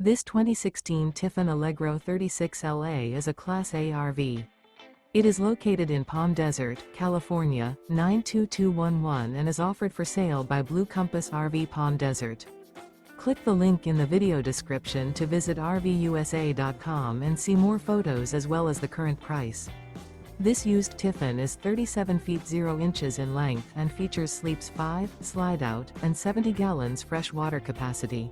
This 2016 Tiffin Allegro 36LA is a Class A RV. It is located in Palm Desert, California, 92211 and is offered for sale by Blue Compass RV Palm Desert. Click the link in the video description to visit RVUSA.com and see more photos as well as the current price. This used Tiffin is 37 feet 0 inches in length and features sleeps 5, slide-out, and 70 gallons fresh water capacity.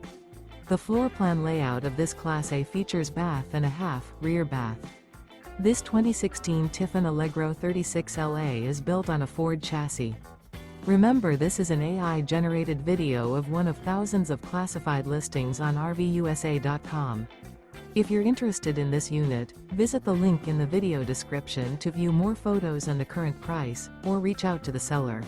The floor plan layout of this Class A features bath and a half, rear bath. This 2016 Tiffin Allegro 36LA is built on a Ford chassis. Remember, this is an AI-generated video of one of thousands of classified listings on RVUSA.com. If you're interested in this unit, visit the link in the video description to view more photos and the current price, or reach out to the seller.